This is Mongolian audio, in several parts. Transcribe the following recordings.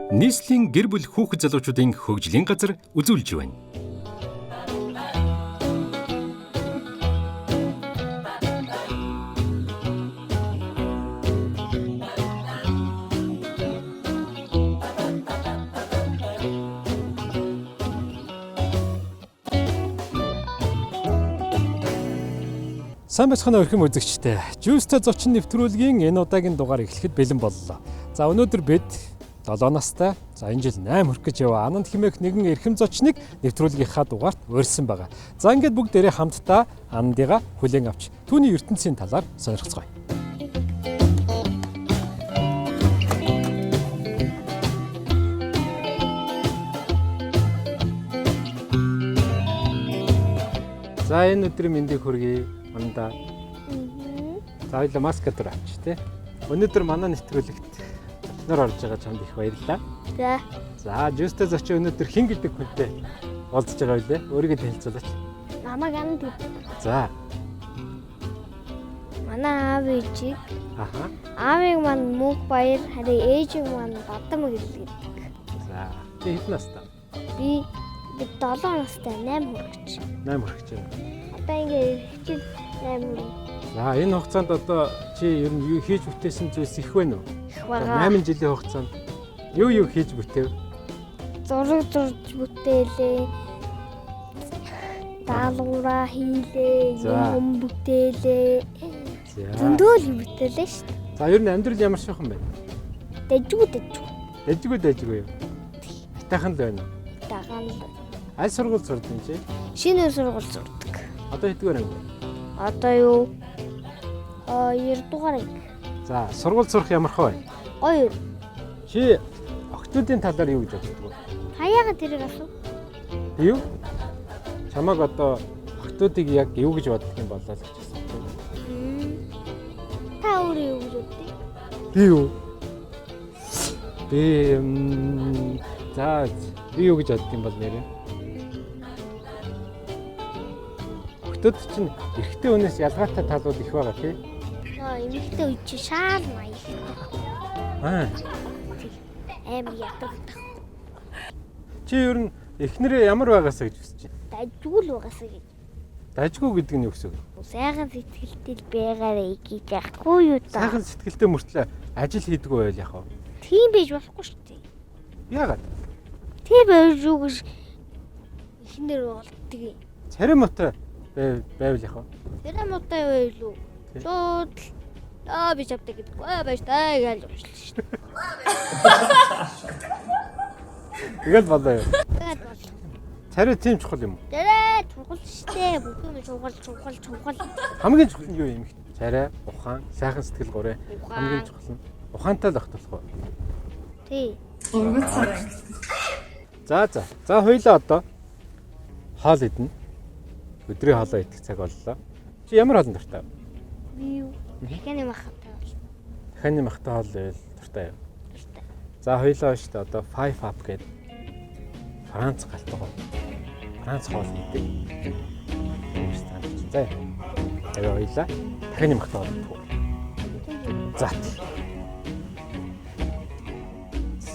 Нийслэлийн гэр бүл хүүхэд залуучуудын хөгжлийн газар үзүүлж байна. Сайн бацхан өрхөм үзэгчтэй. Juice-тэй зочин нэвтрүүлгийн энэ удаагийн дугаар эхлэхэд бэлэн боллоо. За өнөөдөр бид 7 настай, за энэ жил 8 хүрэх гэж яваа Ананд хэмээх нэгэн эрхэм зочныг нэвтрүүлгийнхаа дугаарт урьдсан байгаа. За ингээд бүгдээрээ хамтдаа Анандыгаа хүлээн авч түүний ертөнцийн талаар сонирхцгоё. За энэ өдрийн мэндийг хүргэе. Андаа. За хоёул маск дээр авч тий. Өнөөдөр манай нэвтрүүлэгт зочноор орж байгаа чамд их баярлалаа. За. За, Juice-тэй зочин өнөөдөр хэн гэдэг хүнтэй уулзж байгаа вэ? Өөрийгөө танилцуулаач. Намайг Ананд. За. Манай аав ээжийг. Аха. Аавыг маань Мөнх Баяр, харин ээжийг маань Бадам гэдэг. За. Чи хэдэн настай? Би 7 настай 8 хүрч. 8 хүрч байна. Одоо ингээ хичээл 8 хүрнэ. За, энэ хугацаанд одоо чи ер нь юу хийж бүтээсэн зүйлс их байна уу? Их байгаа. 8 жилийн хугацаанд юу хийж бүтээв? Зураг зурж бүтээлээ. Даалгавраа хийлээ, юм бүтээлээ. За. Зөндөл бүтээлээ шүү дээ. За, ер нь амьдрал ямар шохон байна? Дэжгүй. Юу? Хайтайхан л байна уу? Дагаан л. Аль сургууль сурдаг юм чи? Шинэ сургууль сурдаг. Одоо хэдгээр анги? Одоо юу? 2 дугаар анги. За, сургууль сурах ямар хөө вэ? Гоё. Чи охтуудын талаар юу гэж боддог вэ? Хаяага тэрийг асуу. Юу? Чамаг одоо охтуудыг яг юу гэж боддог юм болоо л гэж асуусан. Та өөрөө юу гэж боддог? Би юу? За, би юу гэж боддог юм бол нэрээ? Охтууд чинь эрэгтэй хүнээс ялгаатай талууд их байгаа тий? Эмэгтэй үе чи шаар маяг. Амар ятагтай. Чи ер нь эхнэрээ ямар байгаасаа гэж хүсэж байна? Дажгүй л байгаасаа гэж. Дажгүй гэдэг нь юу гэсэн үг? Сайхан сэтгэлтэй байгаарэ гэж яахгүй юу та? Сайхан сэтгэлтэй мөртлөө ажил хийдэггүй байл яах вэ? Тийм байж болохгүй шүү дээ. Яагаад? Тийм байж юу гэж эхнэр болдгийг. Царим мотой байвал яах вэ? Тэрэ муутай байлуу. Шууд би чавтай гэдэггүй байж таа гэж явуулсан шүү дээ. Тэгэл болоо юу? Тэгээд бол. Царай тийм чухал юм уу? Тэрэ чухал шүү дээ. Бүгд чухал. Хамгийн чухал нь юу юм? Царай, ухаан, сайхан сэтгэл гурай. Хамгийн чухал нь ухаантай л огтлох уу? Тий. Ургал царай. За хоёлаа одоо хоол идэнэ. Өдрийн хоолоо идэх цаг боллоо. Чи ямар хоолнд дуртай вэ? Би юу? Дахианы махтай бол. Дахианы махтай хоол байвал дуртай юу? За хоёлаа шүү дээ одоо 5 up гэдэг Франц галтгоо. Франц хоол идэг. За. Тэгээ хоёлаа дахианы махтай хоол идэх. За.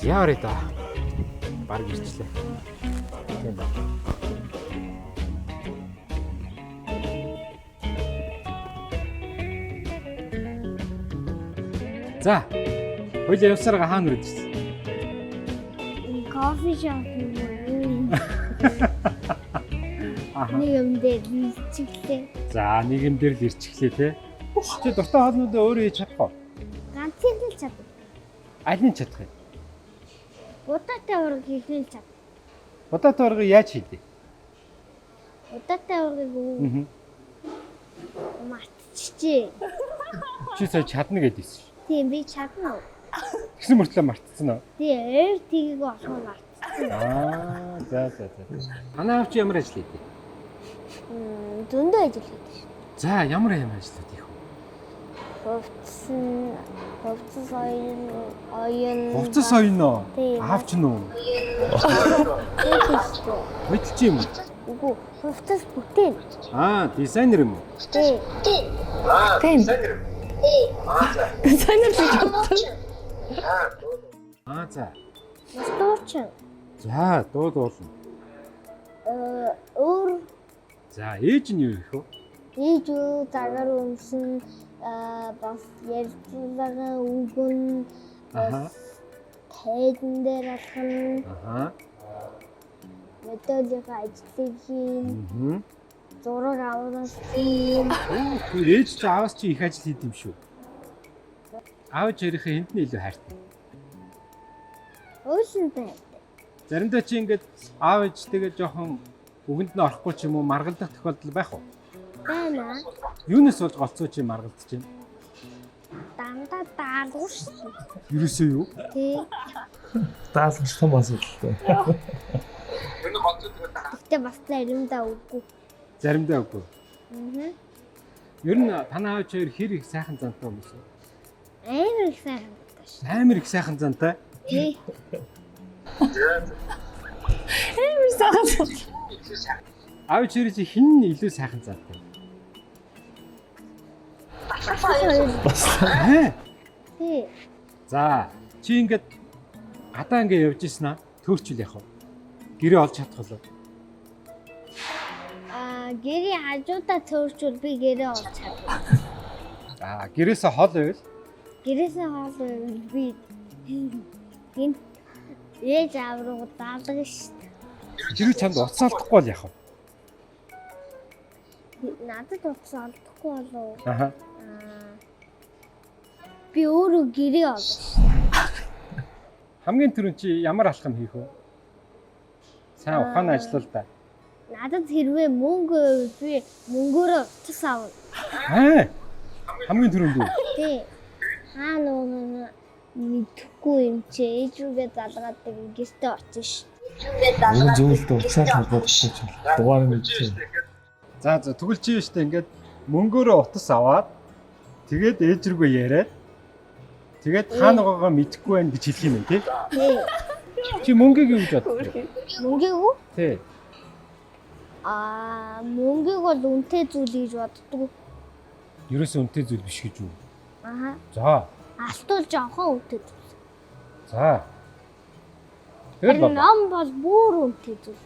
Яарэ та. Баг ирчлээ. Тийм ба. За. Хоёул явсараа хаана үрдсэн? Кофе шоп юм. Нэг юм дээр ирчихлээ. За, нэг юм дээр л ирчихлээ те. Чи дуртай хоолнуудаа өөрөө хийж чадах уу? Ганцын л чадна. Аль нь чадах юм? Удаатай ураг хийх нь чадна. Удаатай ургыг яаж хийдэг? Удаатай урагыг юу? Мартчихжээ. Чи сая чадна гэдээсэн. Тийм би чадна уу? Тэгсэн мөртлөө мартцсан уу? Тийм тгийг болохоо мартчихсан. За. Манай аав чи ямар ажил хийдэг? Зөндөө ажил хийдэг шүү. За, ямар ажлууд хийх вэ? Хувцас соёно. Аав ч нүү. Мэдчих юм уу? Үгүй, хувцас бүтээн. Дизайнер юм уу? Тийм. Дизайнер. Дизайнер гэж бодсон. За. Бас дуучин. За, дуу дуулна. Өөр За, ээж нь юу их вэ? ээж үү загар өмсөн бас ярьцлагаа үгэн Аха. тайдан дээр алхам Аха. методик ажлыг хийн Мгм. зураг аваад хийн Тэр ээж чи аавс чи их ажил хийд юм шүү. Аав чирийнхээ хэнд нь илүү хайртай. өөрсөнтэй Заримдаа чи ингээд аав ээжтэйгээ жоохон үгэнд нь орохгүй ч юм уу маргалдах тохиолдол байх уу? байна. Юунаас болж голцоо чи маргалдаж байна? Дандаа даалгавар шүү. Юусэн юу? Тий. Даалгавар том асуудалтай. Гэтэ бас заримдаа үгүй. Заримдаа үгүй. Аа. Ер нь танаа аав чир хэр их сайхан зантай юм бэ? Амар их сайн ханддаг шүү. Амар их сайхан зантай. Тий. Амар сайхан. Аав чир чи хин илүү сайхан зантай. Аа. Тий. За, чи ингээд гадаа ингээд явж ирсэн аа. Төөрчл яах вэ? Гэрээ олж чадах болоо. Гэрээ хажуудаа төөрчүүл би гэрээ олж чадна. За, гэрээсээ хол байвал Гэрээсээ хоол би гин ээж аав руу даалгана шүү. жирүү чамд уцаа алдахгүй бол яах вэ? Надад утас алдахгүй болов. Аха. Би өөрөө гэрээ олно. Хамгийн түрүүнд чи ямар алхам хийх вэ? Сайн ухаан ажиллал да. Надад хэрвээ мөнгө байвал би мөнгөөрөө утас авна. Аа. Хамгийн түрүүнд үү? Тий. Нөгөө мэдхгүй юм чи ээж рүүгээ залгаадаг гэртээ очиж ш. Энэ зүйлд уцаар холбоотой ч дугаар мэдчихэв. За тэгвэл чи юу штэ ингээд мөнгөөрөө утас аваад тэгээд ээж рүүгээ яриад тэгээд хаанагагаа мэдэхгүй байх гэж хэлэх юм тий? Тий. Чи мөнгөийг юу гэж боддог вэ? Мөнгөг үү? Тий. Мөнгөг бол үнэтэй зүйл гэж боддог. Ерөөсөө үнэтэй зүйл биш гэж үү? Аха. За. Алтуул жоохон үнэтэй зүйл. За. Тэгэл Тэр бол. ном бол бүр үнэтэй зүйл.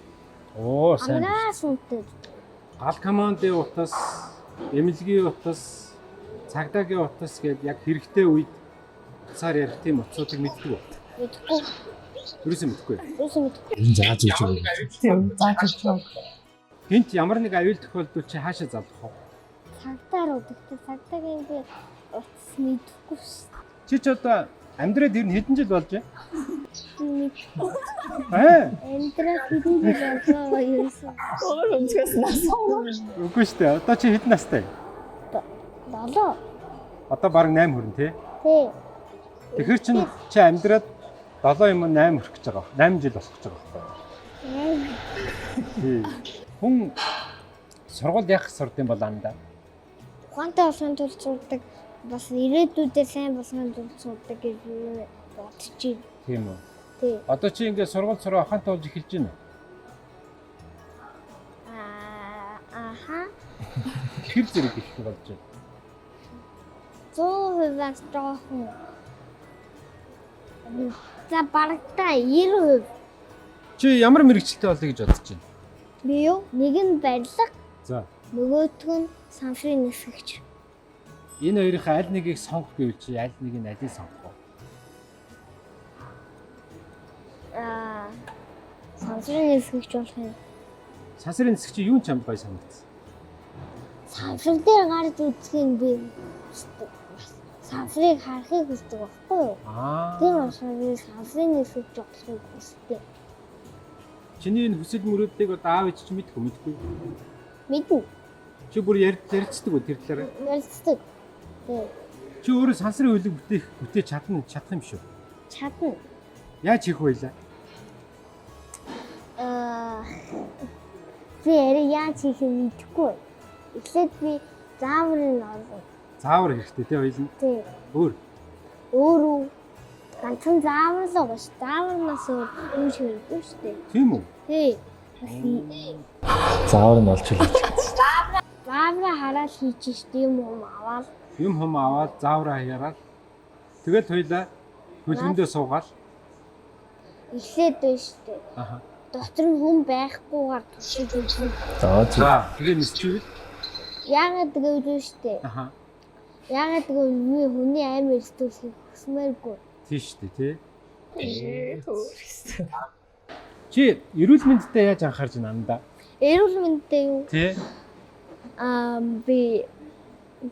Оо сайн. Амнаас үнэтэй зүйл. Гал командын утас, эмнэлгийн утас, цагдаагийн утас гэдээ яг хэрэгтэй үед утсаар ярих тийм утсуудыг мэддэг үү? Мэдхгүй. Ерөөсөө мэдхгүй. Юусэн мэдхгүй. Энэ зааж өгч байгаа. Тийм зааж өгч. Гинт ямар нэг аюул тохиолдол чи хаашаа залах вэ? Цагдаа руу гэхдээ цагдаагийн би утас мэдхгүй шүү. Чи ч одоо амьдраад ер нь хэдэн жил болж байна? Мэдхгүй. Аа, Эндрэ хэдэн жил болоо юусэн. Өөр өнцгөөс насаа. үгүй шүү дээ. Одоо чи хэдэн настай? 7. Одоо бараг 8 хүрнэ тий. Тий. Тэгэхээр чи амьдраад 7 юм 8 хүрэх гэж байгаа. 8 жил болох гэж байгаа байхгүй. Тий. Хүн сургууль яах сурд юм бол анда. Ухаантай болсон тул сурдаг. Бас ирээдүйдээ сайн болсон тул сурдаг гэж бодож байна. Тийм үү. Тий. Одоо чи ингээд сургууль сураа ухаантай болж эхэлж байна. Аха. Хэр зэрэг их болж байна. 100%-аас жоохон. За барагтаа 90%. Чи ямар мэрэгчлээ болъё гэж бодож байна? Би юу? Нэг нь барилга, За. нөгөөх нь самшрын нисгэгч. Энэ хоёрын аль нэгийг сонгох гэвэл чи аль нэгийг нь алийг сонгох вэ? Самшрын нисгэгч болох юм. Сансрын нисгч чи юу ч чамд гоё санагдсан. Самшрын дээр гарч үзэхийг би самшрыг харахыг хүсдэг байхгүй юу? Аа. Тэр учраас самшрын нисгэгч болохыг хүсдэг. Чиний энэ хүсэл мөрөөдлийг одоо аав ээж чи мэдгүй. Мэднэ. Чи бүр ярьцдаг үү тэр талаараа? Ярилцдаг. Тий. Чи өөрөө сансрын хөлөг бүтээж чадах юм шүү. Чадна. Яаж хийх вэ лээ? Би яаж хийх нь мэдэхгүй. Эхлээд би зааврын олно. Заавар хэрэгтэй тий хоёул нь. Тий. Өөрөө ганцхан зааварлаа баш. Зааварнаас өөр шиг хэрэггүй шүү дээ. Тийм үү? Тий. Заавар нь олж үлээж. Заавраа хараад хийчих шүү юм уу аваад. Юм хом аваад заавраа яраад тэгэл хоёлаа хөлгөндөө суугаад эхлээд байна шүү дээ. Аха. Дотор нь хүн байхгүйгээр туршиж үзсэн. За тийм. За тэгээ нисчихвэл. Яагаад гэвэл шүү дээ. Аха. Яагаад гэвэл би хүний амь эрсдүүлэхийг хүсмээргүй. Тийм шүү дээ тий. Хөөс. Чи эрүүл мэндэд яаж анхаарч байна андаа? Эрүүл мэндтэй юу? Тий. Би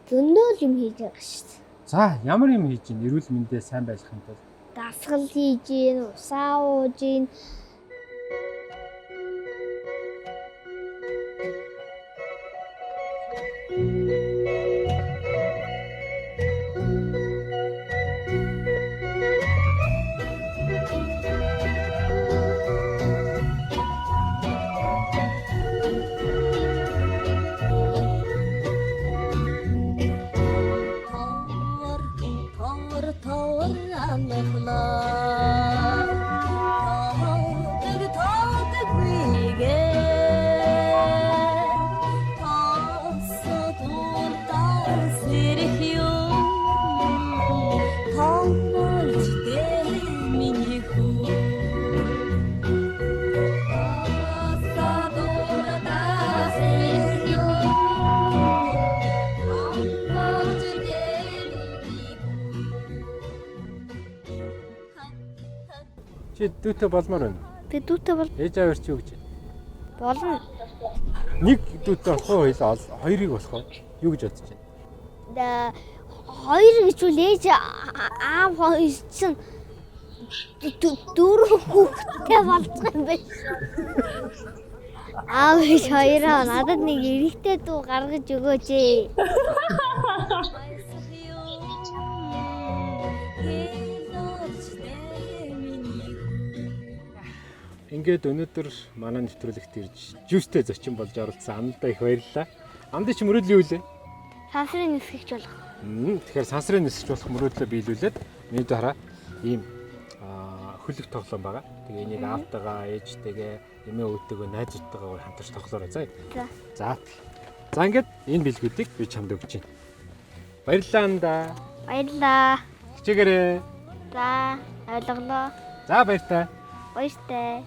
зөндөө юм хийж байгаа шүү дээ. За ямар юм хийж байна эрүүл мэндээ сайн байхын тулд? Дасгал хийж гин, усаа ууж гин. Чи дүүтэй болмоор байна. Би дүүтэй бол Ээж аваар чи юу гэж байна? болно. Нэг дүүтэй болох уу хоёул хоёрыг болох уу? Юу гэж бодож байна? Хоёр гэжүүл ээж аав хоёр чинь дөрөв хүүхэдтэй болцсон юм байна. Аав ээж хоёроо надад нэг эрэгтэй дүү гаргаж өгөөч ээ. Ингээд өнөөдөр манай нэвтрүүлэгт ирж жүүстэй зочин болж оролцсон Андаа их баярлалаа. Андаа чи мөрөөдлийн юу лээ? Сансрын нисгэж болох. Тэгэхээр сансрын нисгэж болох мөрөөдлөө биелүүлээд миний дараа ийм хөлөг тоглоом байгаа. Тэгээ энийг аавтайгаа, ээжтэйгээ, эмээ өвдөөгөө, найзуудтайгаа хамтарч тоглоорой. За. За. За ингээд энэ бэлгүүдийг би чамд өгч байна. Баярлалаа Андаа. Баярлаа. Хичээгээрээ. За, ойлголоо. За баяртай. Баяртай.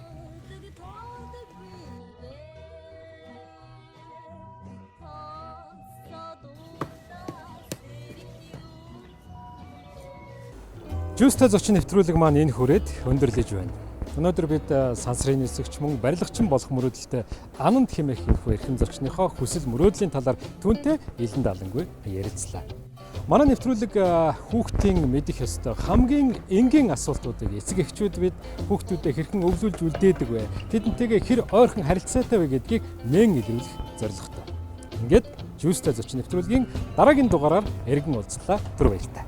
Жүүстэй зочин нэвтрүүлэг маань энэ хүрээд өндөрлөж байна. Өнөөдөр бид сансрын нисгч мөн барилгачин болох мөрөөдөлтэй Ананд хэмээх энэхүү эрхэм зочныхоо хүсэл мөрөөдлийн талаар түүнтэй илэн далангүй ярилцлаа. Манай нэвтрүүлэг хүүхдийн мэдэх ёстой хамгийн энгийн асуултуудыг эцэг эхчүүд бид хүүхдүүдэд хэрхэн өвлүүлж үлдээдэг вэ? Тэдэнтэйгээ хэр ойрхон харилцаатай вэ гэдгийг нэн илрүүлэх зорилготой. Ингээд жүүстэй зочин нэвтрүүлгийн дараагийн дугаараар эргэн уулзлаа. Түр баярлалаа.